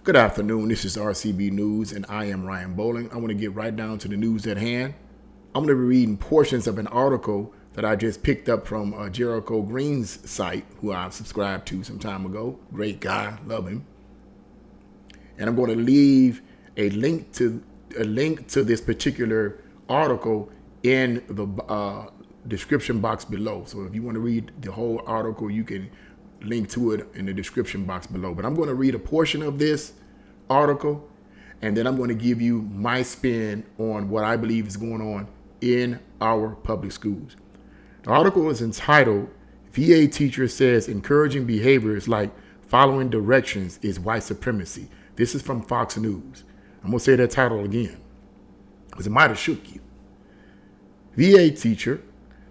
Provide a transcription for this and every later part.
Good afternoon. This is RCB News, and I am Ryan Bowling. I want to get right down to the news at hand. I'm going to be reading portions of an article that I just picked up from Jericho Green's site, who I subscribed to some time ago. Great guy, love him. And I'm going to leave a link to this particular article in the description box below. So if you want to read the whole article, you can link to it in the description box below. But I'm going to read a portion of this article, and then I'm going to give you my spin on what I believe is going on in our public schools. The article is entitled, VA Teacher Says Encouraging Behaviors Like Following Directions is White Supremacy. This is from Fox News. I'm going to say that title again because it might have shook you. VA Teacher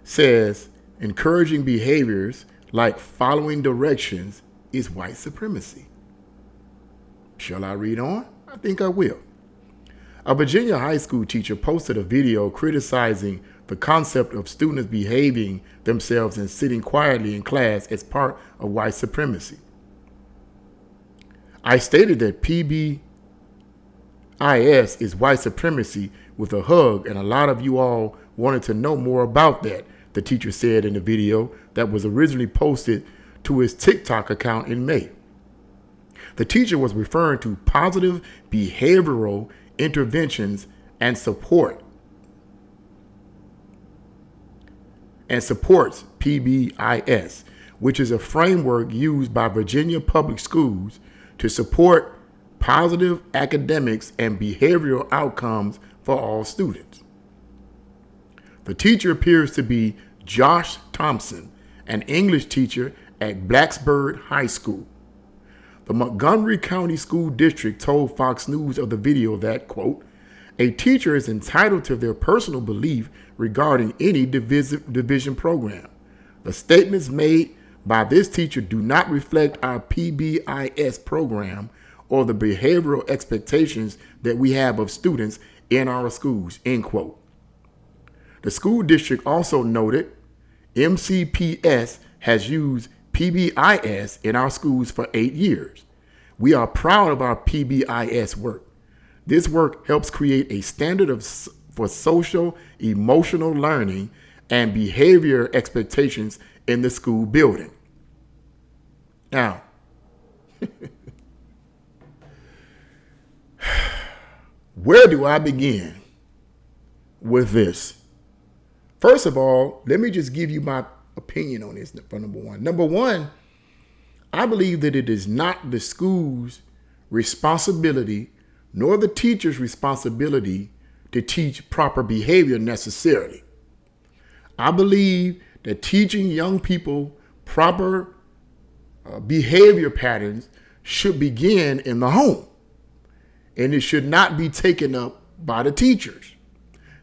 says encouraging behaviors like following directions is white supremacy. Shall I read on? I think I will. A Virginia high school teacher posted a video criticizing the concept of students behaving themselves and sitting quietly in class as part of white supremacy. I stated that PBIS is white supremacy with a hug, and a lot of you all wanted to know more about that, the teacher said in the video that was originally posted to his TikTok account in May. The teacher was referring to positive behavioral interventions and supports PBIS, which is a framework used by Virginia public schools to support positive academics and behavioral outcomes for all students. The teacher appears to be Josh Thompson, an English teacher at Blacksburg High School. The Montgomery County School District told Fox News of the video that, quote, a teacher is entitled to their personal belief regarding any division program. The statements made by this teacher do not reflect our PBIS program or the behavioral expectations that we have of students in our schools, end quote. The school district also noted MCPS has used PBIS in our schools for 8 years. We are proud of our PBIS work. This work helps create a standard for social, emotional learning and behavior expectations in the school building. Now, where do I begin with this? First of all, let me just give you my opinion on this for number one. Number one, I believe that it is not the school's responsibility nor the teacher's responsibility to teach proper behavior necessarily. I believe that teaching young people proper behavior patterns should begin in the home, and it should not be taken up by the teachers.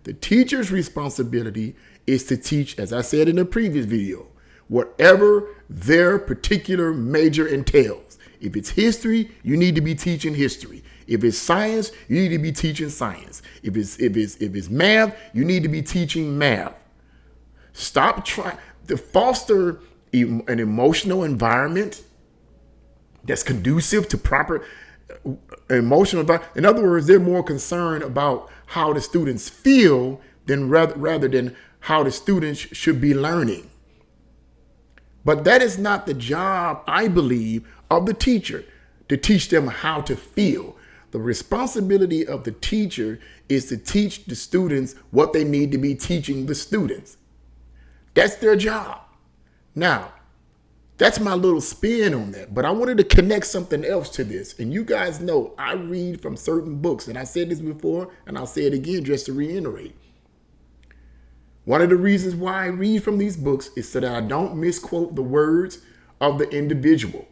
The teacher's responsibility is to teach, as I said in the previous video, whatever their particular major entails. If it's history, you need to be teaching history. If it's science, you need to be teaching science. If it's math, you need to be teaching math. Stop trying to foster an emotional environment that's conducive to proper emotional environment. In other words, they're more concerned about how the students feel than rather than how the students should be learning. But that is not the job, I believe, of the teacher, to teach them how to feel. The responsibility of the teacher is to teach the students what they need to be teaching the students. That's their job. Now, that's my little spin on that. But I wanted to connect something else to this. And you guys know I read from certain books. And I said this before, and I'll say it again just to reiterate. One of the reasons why I read from these books is so that I don't misquote the words of the individual.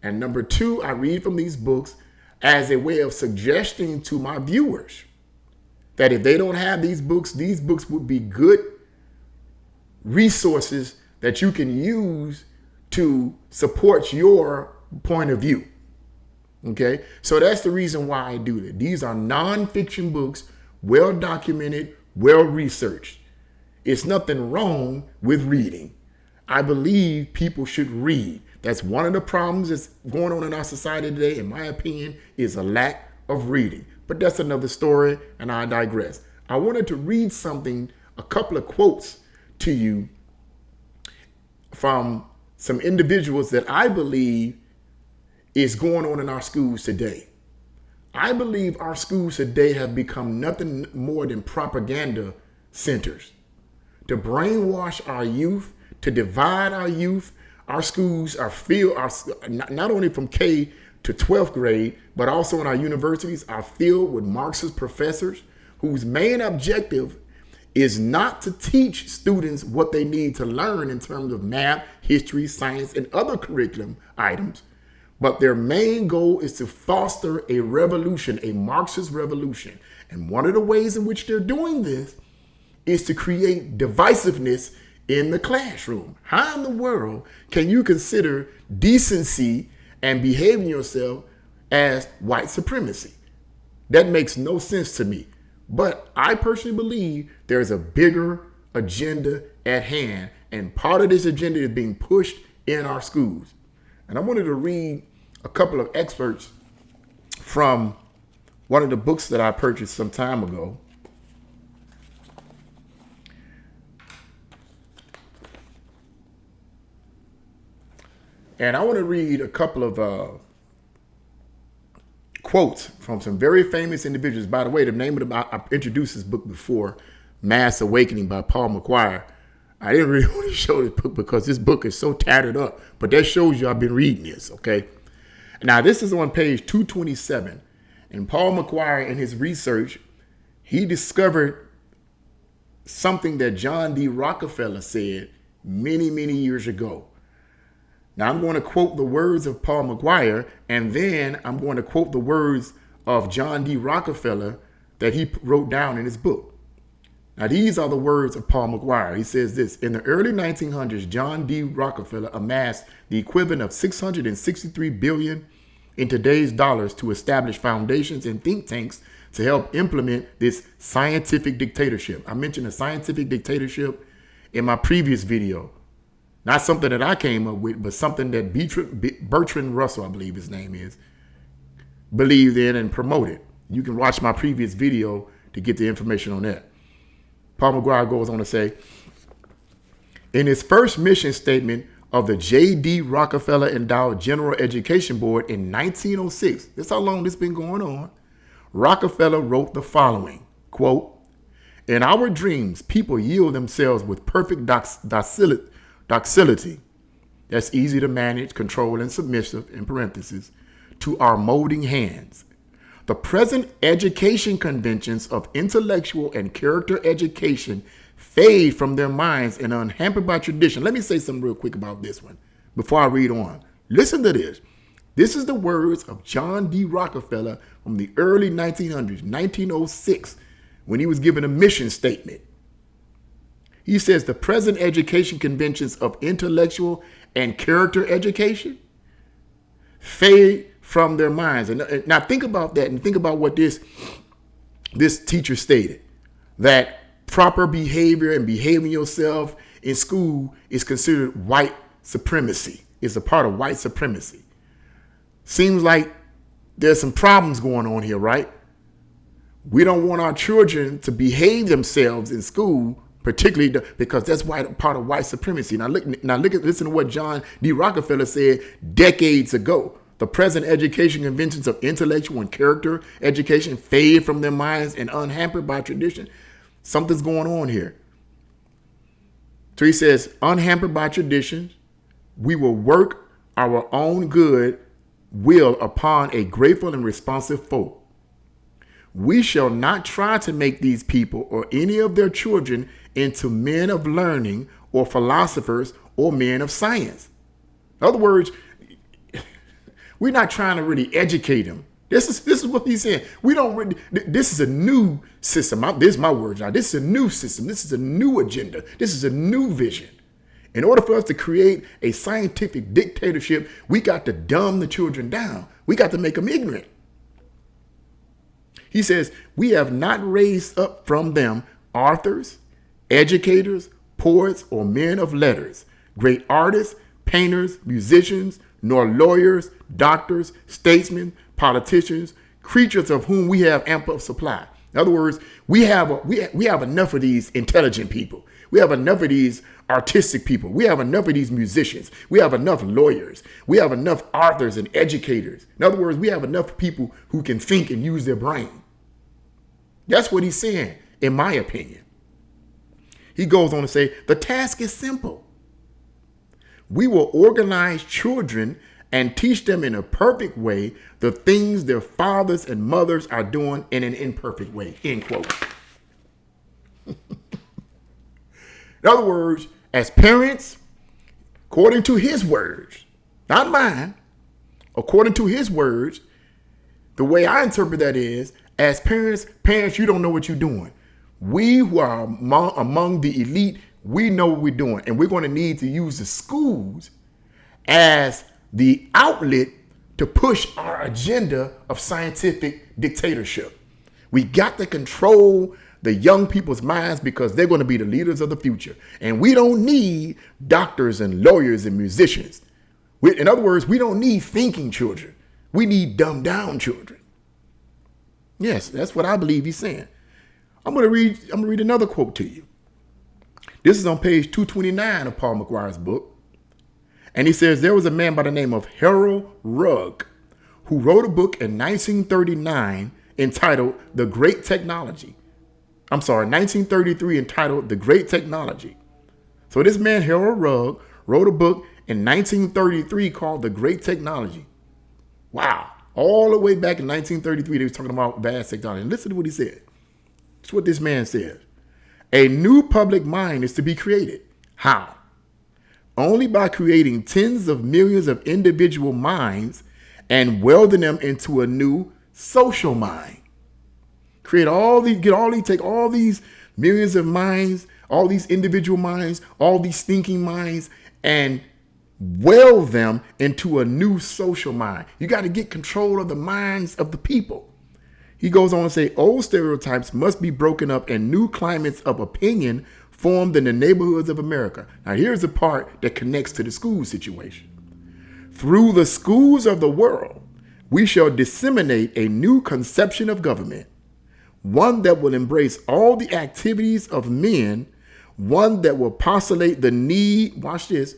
And number two, I read from these books as a way of suggesting to my viewers that if they don't have these books would be good resources that you can use to support your point of view. Okay, so that's the reason why I do that. These are nonfiction books, well documented, well researched. It's nothing wrong with reading. I believe people should read. That's one of the problems that's going on in our society today, in my opinion, is a lack of reading. But that's another story, and I digress. I wanted to read something, a couple of quotes to you from some individuals that I believe is going on in our schools today. I believe our schools today have become nothing more than propaganda centers to brainwash our youth, to divide our youth. Our schools are filled, not only from K to 12th grade, but also in our universities are filled with Marxist professors whose main objective is not to teach students what they need to learn in terms of math, history, science, and other curriculum items. But their main goal is to foster a revolution, a Marxist revolution. And one of the ways in which they're doing this is to create divisiveness in the classroom. How in the world can you consider decency and behaving yourself as white supremacy? That makes no sense to me. But I personally believe there's a bigger agenda at hand, and part of this agenda is being pushed in our schools. And I wanted to read a couple of excerpts from one of the books that I purchased some time ago. And I want to read a couple of quotes from some very famous individuals. By the way, the name of I introduced this book before, Mass Awakening by Paul McGuire. I didn't really want to show this book because this book is so tattered up, but that shows you I've been reading this, okay? Now, this is on page 227, and Paul McGuire, in his research, he discovered something that John D. Rockefeller said many, many years ago. Now, I'm going to quote the words of Paul McGuire, and then I'm going to quote the words of John D. Rockefeller that he wrote down in his book. Now, these are the words of Paul McGuire. He says this: in the early 1900s, John D. Rockefeller amassed the equivalent of $663 billion in today's dollars to establish foundations and think tanks to help implement this scientific dictatorship. I mentioned a scientific dictatorship in my previous video. Not something that I came up with, but something that Bertrand Russell, I believe his name is, believed in and promoted. You can watch my previous video to get the information on that. Paul McGuire goes on to say, in his first mission statement of the J.D. Rockefeller Endowed General Education Board in 1906, that's how long this has been going on, Rockefeller wrote the following, quote, in our dreams, people yield themselves with perfect docility. That's easy to manage, control, and submissive, in parentheses, to our molding hands. The present education conventions of intellectual and character education fade from their minds and are unhampered by tradition. Let me say something real quick about this one before I read on. Listen to this. This is the words of John D. Rockefeller from the early 1900s, 1906, when he was given a mission statement. He says the present education conventions of intellectual and character education fade from their minds. And now think about that and think about what this teacher stated, that proper behavior and behaving yourself in school is considered white supremacy. It's a part of white supremacy. Seems like there's some problems going on here, right? We don't want our children to behave themselves in school, particularly because that's part of white supremacy. Listen to what John D. Rockefeller said decades ago. The present education conventions of intellectual and character education fade from their minds and unhampered by tradition. Something's going on here. So he says, unhampered by tradition, we will work our own good will upon a grateful and responsive folk. We shall not try to make these people or any of their children into men of learning or philosophers or men of science. In other words, we're not trying to really educate them. This is what he's saying. This is a new system. This is my words now. This is a new system. This is a new agenda. This is a new vision. In order for us to create a scientific dictatorship, we got to dumb the children down. We got to make them ignorant. He says, we have not raised up from them authors, educators, poets, or men of letters, great artists, painters, musicians, nor lawyers, doctors, statesmen, politicians, creatures of whom we have ample supply. In other words, we have enough of these intelligent people. We have enough of these artistic people. We have enough of these musicians. We have enough lawyers. We have enough authors and educators. In other words, we have enough people who can think and use their brain. That's what he's saying, in my opinion. He goes on to say, the task is simple. We will organize children and teach them in a perfect way the things their fathers and mothers are doing in an imperfect way, end quote. In other words, as parents, according to his words, not mine, according to his words, the way I interpret that is, as parents, you don't know what you're doing. We who are among the elite, we know what we're doing. And we're going to need to use the schools as the outlet to push our agenda of scientific dictatorship. We got to control the young people's minds because they're going to be the leaders of the future. And we don't need doctors and lawyers and musicians. In other words, we don't need thinking children. We need dumbed down children. Yes, that's what I believe he's saying. I'm going to read another quote to you. This is on page 229 of Paul McGuire's book. And he says, there was a man by the name of Harold Rugg who wrote a book in 1939 entitled The Great Technology. 1933 entitled The Great Technology. So this man, Harold Rugg, wrote a book in 1933 called The Great Technology. Wow. All the way back in 1933, they was talking about vast technology. And listen to what he said. It's what this man says. A new public mind is to be created. How? Only by creating tens of millions of individual minds and welding them into a new social mind. Take all these millions of minds, all these individual minds, all these thinking minds, and weld them into a new social mind. You got to get control of the minds of the people. He goes on to say, old stereotypes must be broken up and new climates of opinion formed in the neighborhoods of America. Now, here's the part that connects to the school situation. Through the schools of the world, we shall disseminate a new conception of government, one that will embrace all the activities of men, one that will postulate the need, watch this,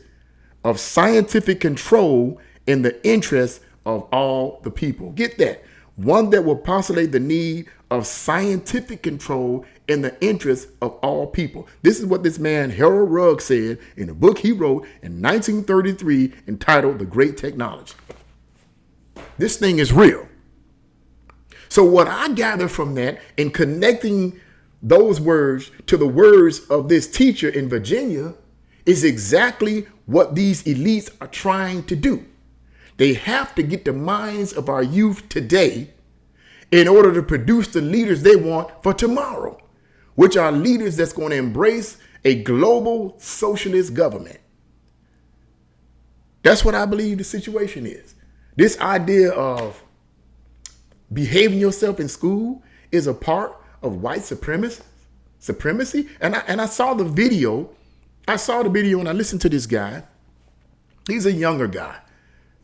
of scientific control in the interest of all the people. Get that. One that will postulate the need of scientific control in the interest of all people. This is what this man, Harold Rugg, said in a book he wrote in 1933 entitled The Great Technology. This thing is real. So what I gather from that in connecting those words to the words of this teacher in Virginia is exactly what these elites are trying to do. They have to get the minds of our youth today in order to produce the leaders they want for tomorrow, which are leaders that's going to embrace a global socialist government. That's what I believe the situation is. This idea of behaving yourself in school is a part of white supremacy. And I saw the video. I saw the video and I listened to this guy. He's a younger guy.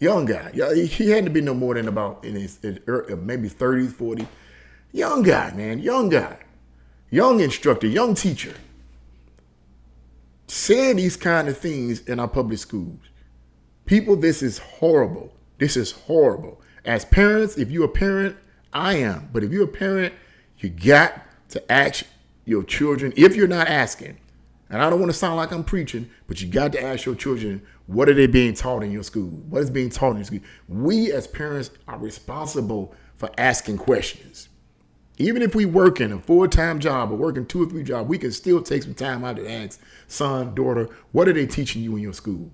Young guy. He had to be no more than about in his maybe 30s, 40s. Young guy, man. Young guy. Young instructor, young teacher. Saying these kind of things in our public schools. People, this is horrible. This is horrible. As parents, if you're a parent, I am. But if you're a parent, you got to ask your children, if you're not asking, and I don't want to sound like I'm preaching, but you got to ask your children, what are they being taught in your school? What is being taught in your school? We as parents are responsible for asking questions. Even if we work in a full-time job or working 2 or 3 jobs, we can still take some time out to ask son, daughter, what are they teaching you in your school?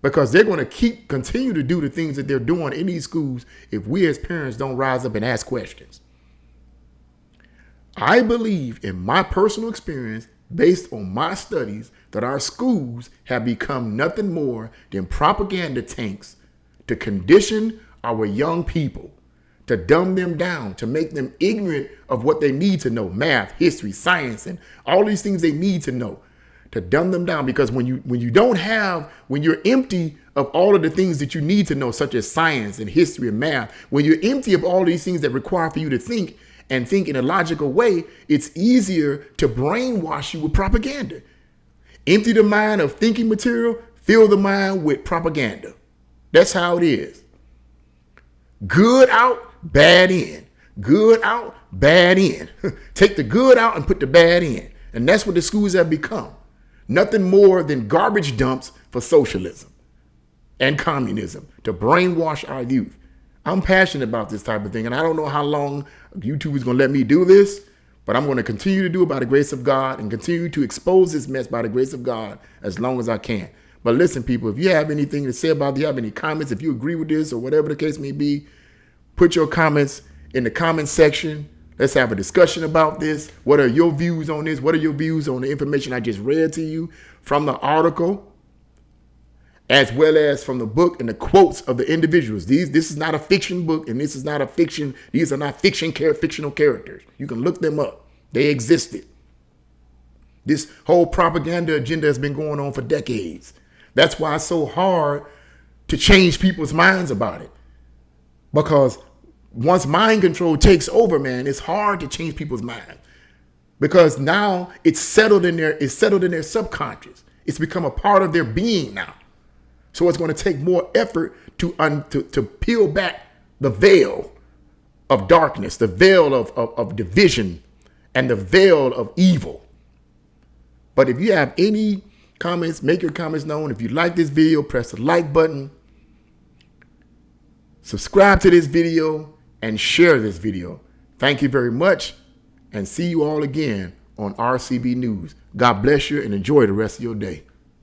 Because they're going to continue to do the things that they're doing in these schools if we as parents don't rise up and ask questions. I believe in my personal experience, based on my studies, that our schools have become nothing more than propaganda tanks to condition our young people, to dumb them down, to make them ignorant of what they need to know, math, history, science, and all these things they need to know. to dumb them down. Because when you're empty of all of the things that you need to know, such as science and history and math, when you're empty of all these things that require for you to think and think in a logical way, it's easier to brainwash you with propaganda. Empty the mind of thinking material, fill the mind with propaganda. That's how it is. Good out, bad in. Good out, bad in. Take the good out and put the bad in. And that's what the schools have become. Nothing more than garbage dumps for socialism and communism to brainwash our youth. I'm passionate about this type of thing, and I don't know how long YouTube is going to let me do this, but I'm going to continue to do it by the grace of God and continue to expose this mess by the grace of God as long as I can. But listen, people, if you have anything to say about it, if you have any comments, if you agree with this or whatever the case may be, put your comments in the comment section. Let's have a discussion about this. What are your views on this? What are your views on the information I just read to you from the article, as well as from the book and the quotes of the individuals? This is not a fiction book, and this is not a fiction. These are not fictional characters. You can look them up. They existed. This whole propaganda agenda has been going on for decades. That's why it's so hard to change people's minds about it. Because once mind control takes over, man, it's hard to change people's minds. Because now it's settled in their subconscious. It's become a part of their being now. So it's going to take more effort to peel back the veil of darkness, the veil of division, and the veil of evil. But if you have any comments, make your comments known. If you like this video, press the like button. Subscribe to this video and share this video. Thank you very much, and see you all again on RCB News. God bless you and enjoy the rest of your day.